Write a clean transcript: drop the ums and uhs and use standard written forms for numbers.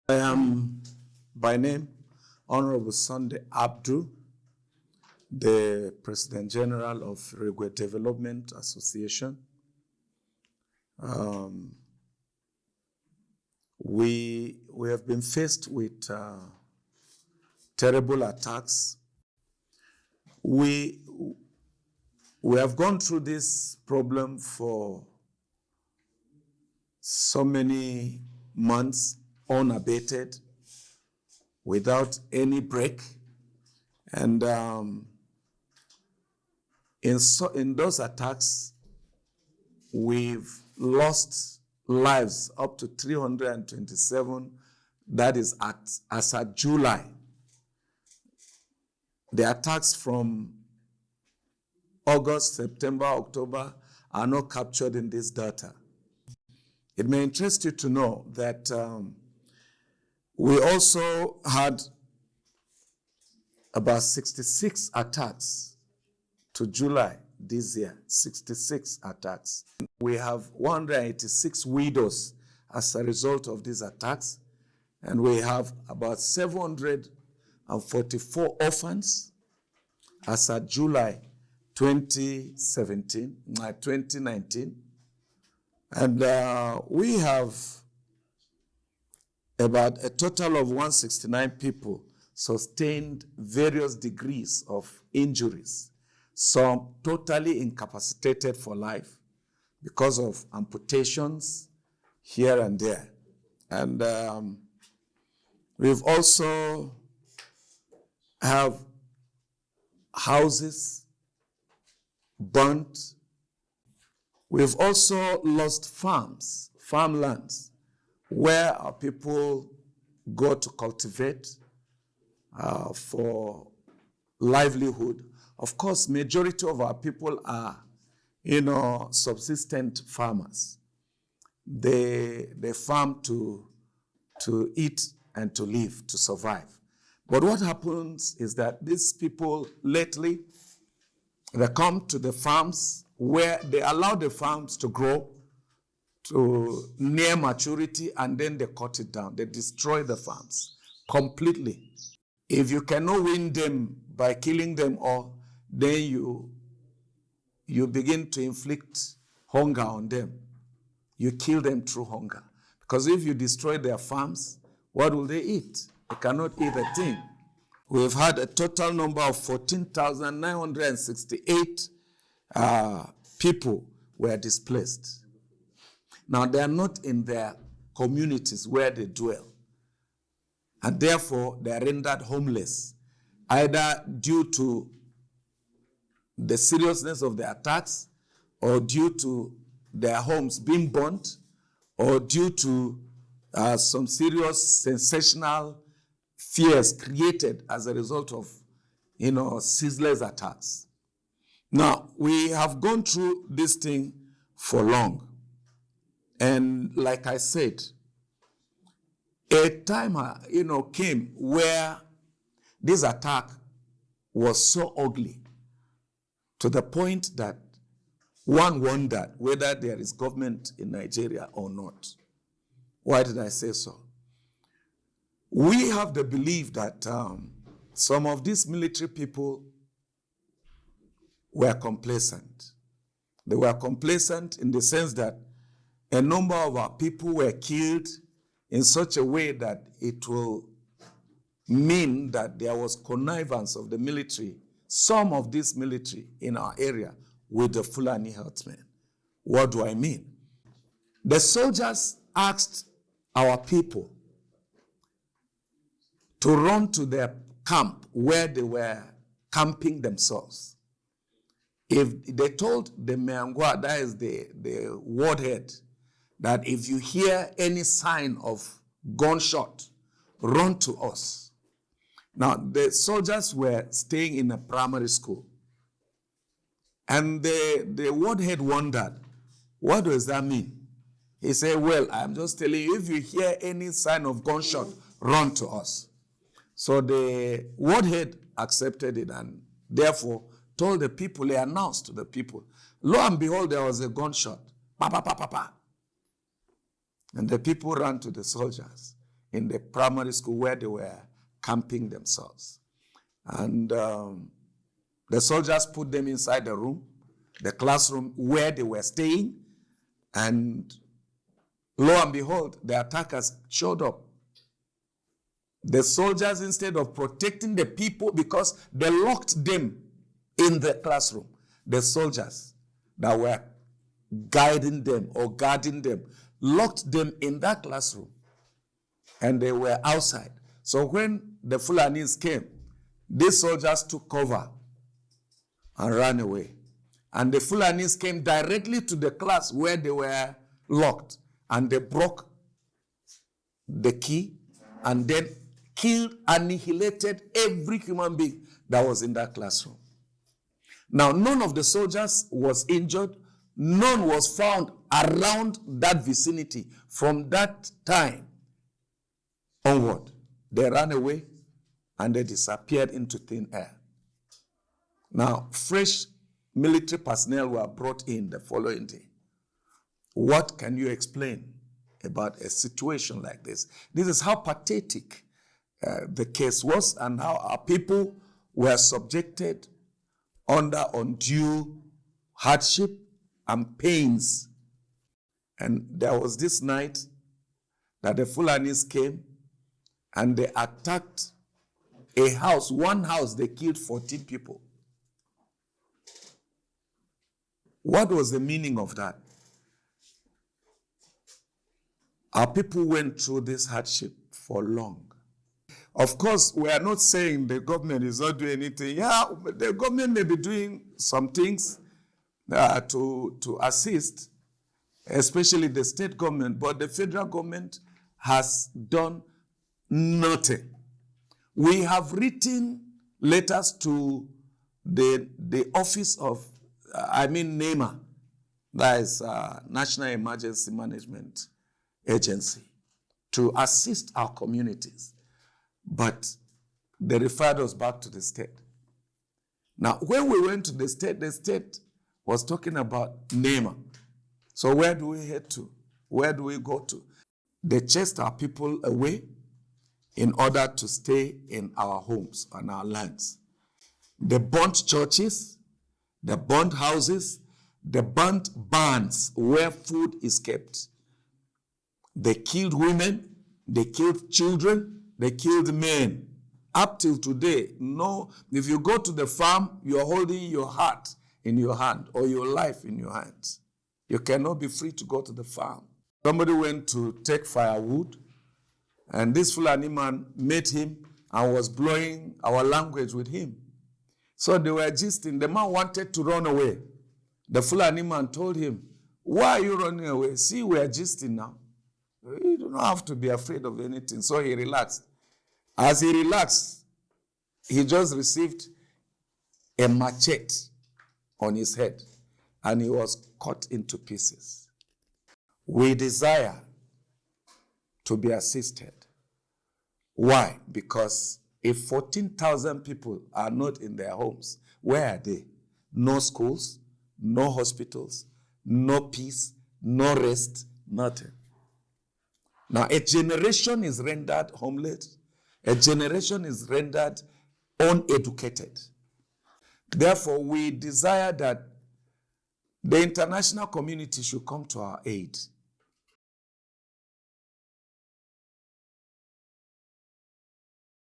I am, by name, Honourable Sunday Abdu, the President General of Irigwe Development Association. We have been faced with terrible attacks. We have gone through this problem for so many months, unabated, without any break. And in those attacks, we've lost lives up to 327. That is as at July. The attacks from August, September, October are not captured in this data. It may interest you to know that we also had about 66 attacks to July this year, 66 attacks. We have 186 widows as a result of these attacks, and we have about 744 orphans as of July 2019. And we have about a total of 169 people sustained various degrees of injuries, some totally incapacitated for life because of amputations here and there. And we've also have houses burnt. We've also lost farmlands, where our people go to cultivate for livelihood. Of course, majority of our people are, subsistent farmers. They farm to eat and to live, to survive. But what happens is that these people lately, they come to the farms where they allow the farms to grow to near maturity, and then they cut it down. They destroy the farms completely. If you cannot win them by killing them all, then you begin to inflict hunger on them. You kill them through hunger. Because if you destroy their farms, what will they eat? They cannot eat a thing. We've had a total number of 14,968 people were displaced. Now, they are not in their communities where they dwell, and therefore they are rendered homeless, either due to the seriousness of the attacks, or due to their homes being burnt, or due to some serious sensational fears created as a result of, ceaseless attacks. Now, we have gone through this thing for long. And like I said, a time, came where this attack was so ugly to the point that one wondered whether there is government in Nigeria or not. Why did I say so? We have the belief that some of these military people were complacent. They were complacent in the sense that a number of our people were killed in such a way that it will mean that there was connivance of the military, some of this military in our area, with the Fulani herdsmen. What do I mean? The soldiers asked our people to run to their camp where they were camping themselves. If they told the Meangwa, that is the wardhead, that if you hear any sign of gunshot, run to us. Now, the soldiers were staying in a primary school. And the wardhead wondered, what does that mean? He said, well, I'm just telling you, if you hear any sign of gunshot, run to us. So the wardhead accepted it and therefore told the people, he announced to the people. Lo and behold, there was a gunshot. Pa, pa, pa, pa, pa. And the people ran to the soldiers. in the primary school where they were camping themselves. And the soldiers put them inside the room, the classroom where they were staying, and lo and behold, the attackers showed up. The soldiers, instead of protecting the people, because they locked them in the classroom, the soldiers that were guiding them or guarding them, locked them in that classroom, and they were outside. So when the Fulanis came, these soldiers took cover and ran away. And the Fulanis came directly to the class where they were locked, and they broke the key and then killed, annihilated every human being that was in that classroom. Now, none of the soldiers was injured. None was found around that vicinity. From that time onward, they ran away and they disappeared into thin air. Now, fresh military personnel were brought in the following day. What can you explain about a situation like this? This is how pathetic the case was, and how our people were subjected under undue hardship and pains. And there was this night that the Fulanis came and they attacked a house. One house, they killed 14 people. What was the meaning of that? Our people went through this hardship for long. Of course, we are not saying the government is not doing anything. Yeah, the government may be doing some things to assist, especially the state government, but the federal government has done nothing. We have written letters to the office of, NEMA, that is National Emergency Management Agency, to assist our communities. But they referred us back to the state. Now, when we went to the state was talking about NEMA. So where do we head to? Where do we go to? They chased our people away in order to stay in our homes and our lands. They burnt churches, they burnt houses, they burnt barns where food is kept. They killed women, they killed children, they killed men. Up till today, no, if you go to the farm, you're holding your heart in your hand or your life in your hands. You cannot be free to go to the farm. Somebody went to take firewood, and this Fulani man met him and was blowing our language with him. So they were gisting. The man wanted to run away. The Fulani man told him, "Why are you running away? See, we are gisting now. You don't have to be afraid of anything." So he relaxed. As he relaxed, he just received a machete on his head, and he was cut into pieces. We desire to be assisted. Why? Because if 14,000 people are not in their homes, where are they? No schools, no hospitals, no peace, no rest, nothing. Now, a generation is rendered homeless. A generation is rendered uneducated. Therefore, we desire that the international community should come to our aid.